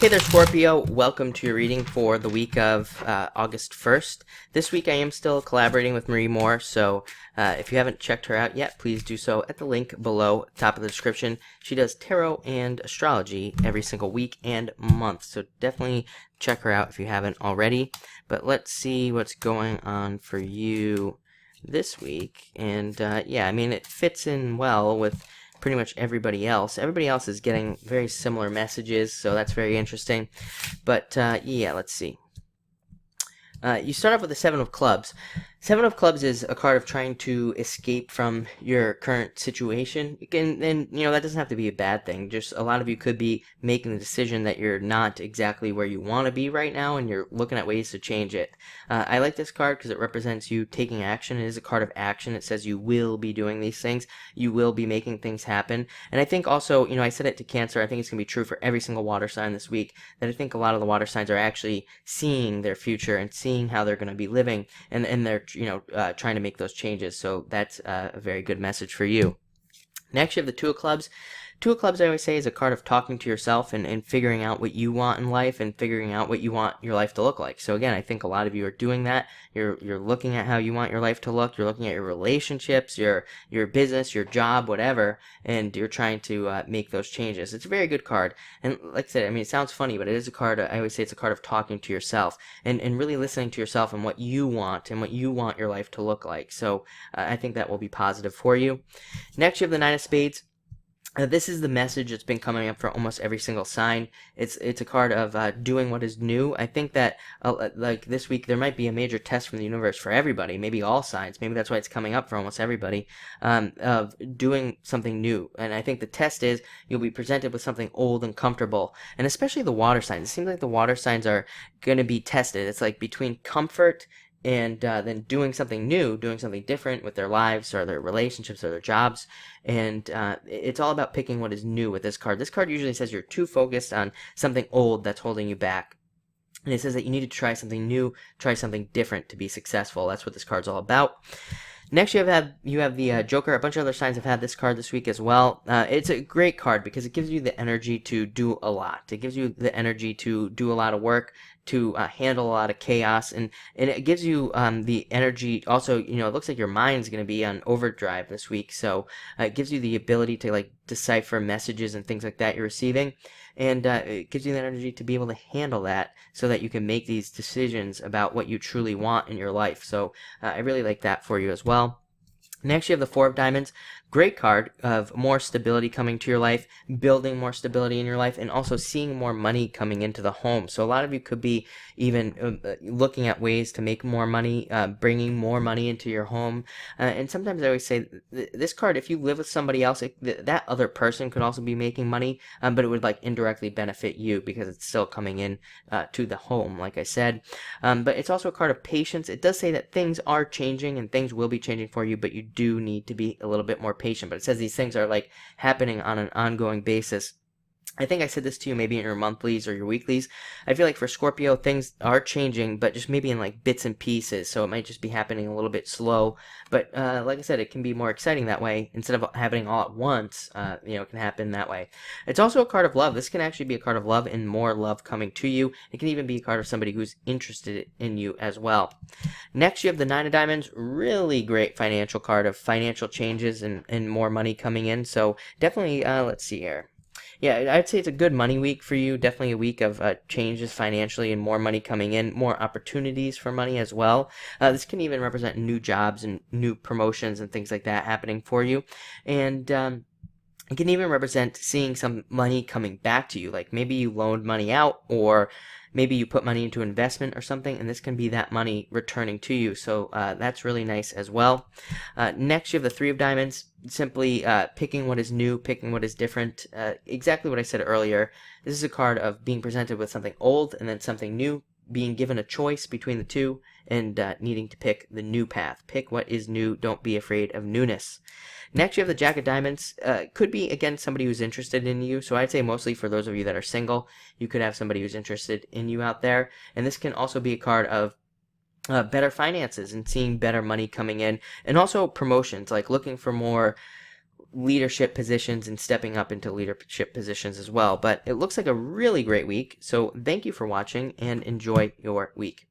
Hey there, Scorpio. Welcome to your reading for the week of August 1st. This week I am still collaborating with Marie Moore, so if you haven't checked her out yet, please do so at the link below, top of the description. She does tarot and astrology every single week and month, so definitely check her out if you haven't already. But let's see what's going on for you this week. And yeah, I mean, it fits in well with pretty much everybody else. Everybody else is getting very similar messages, so that's very interesting. But yeah, let's see. You start off with the Seven of Clubs. Seven of Clubs is a card of trying to escape from your current situation. And you know, that doesn't have to be a bad thing. Just a lot of you could be making the decision that you're not exactly where you want to be right now, and you're looking at ways to change it. I like this card because it represents you taking action. It is a card of action. It says you will be doing these things. You will be making things happen. And I think also, you know, I said it to Cancer. I think it's going to be true for every single water sign this week, that I think a lot of the water signs are actually seeing their future and seeing how they're going to be living, and they're trying to make those changes. So that's a very good message for you. Next, you have the Two of Clubs. Two of Clubs, I always say, is a card of talking to yourself and figuring out what you want in life and figuring out what you want your life to look like. So again, I think a lot of you are doing that. You're looking at how you want your life to look. You're looking at your relationships, your business, your job, whatever, and you're trying to make those changes. It's a very good card. And like I said, I mean, it sounds funny, but it is a card, I always say it's a card of talking to yourself and really listening to yourself and what you want and what you want your life to look like. So I think that will be positive for you. Next, you have the Nine of Spades. This is the message that's been coming up for almost every single sign. It's a card of doing what is new. I think that like this week there might be a major test from the universe for everybody, maybe all signs. Maybe that's why it's coming up for almost everybody, of doing something new. And I think the test is you'll be presented with something old and comfortable, and especially the water signs. It seems like the water signs are going to be tested. It's like between comfort and then doing something new, doing something different with their lives or their relationships or their jobs. And it's all about picking what is new with this card. This card usually says you're too focused on something old that's holding you back. And it says that you need to try something new, try something different to be successful. That's what this card's all about. Next, you have the Joker. A bunch of other signs have had this card this week as well. It's a great card because it gives you the energy to do a lot. It gives you the energy to do a lot of work, to handle a lot of chaos, and it gives you the energy. Also, you know, it looks like your mind's going to be on overdrive this week, so it gives you the ability to like decipher messages and things like that you're receiving, and it gives you the energy to be able to handle that so that you can make these decisions about what you truly want in your life. So I really like that for you as well. Next, you have the Four of Diamonds. Great card of more stability coming to your life, building more stability in your life, and also seeing more money coming into the home. So a lot of you could be even looking at ways to make more money, bringing more money into your home. And sometimes I always say this card, if you live with somebody else, that other person could also be making money, but it would like indirectly benefit you because it's still coming in to the home, like I said. But it's also a card of patience. It does say that things are changing and things will be changing for you, but you do need to be a little bit more patient. But it says these things are like happening on an ongoing basis. I think I said this to you maybe in your monthlies or your weeklies. I feel like for Scorpio, things are changing, but just maybe in like bits and pieces. So it might just be happening a little bit slow. But like I said, it can be more exciting that way. Instead of happening all at once, you know, it can happen that way. It's also a card of love. This can actually be a card of love and more love coming to you. It can even be a card of somebody who's interested in you as well. Next, you have the Nine of Diamonds. Really great financial card of financial changes and more money coming in. So definitely, let's see here. Yeah, I'd say it's a good money week for you. Definitely a week of changes financially and more money coming in, more opportunities for money as well. This can even represent new jobs and new promotions and things like that happening for you. And it can even represent seeing some money coming back to you. Like maybe you loaned money out, or maybe you put money into investment or something, and this can be that money returning to you. So that's really nice as well. Next, you have the Three of Diamonds. Simply picking what is new, picking what is different. Exactly what I said earlier. This is a card of being presented with something old and then something new, being given a choice between the two, and needing to pick the new path. Pick what is new. Don't be afraid of newness. Next, you have the Jack of Diamonds. Could be, again, somebody who's interested in you. So I'd say mostly for those of you that are single, you could have somebody who's interested in you out there. And this can also be a card of better finances and seeing better money coming in. And also promotions, like looking for more leadership positions and stepping up into leadership positions as well. But it looks like a really great week. So thank you for watching and enjoy your week.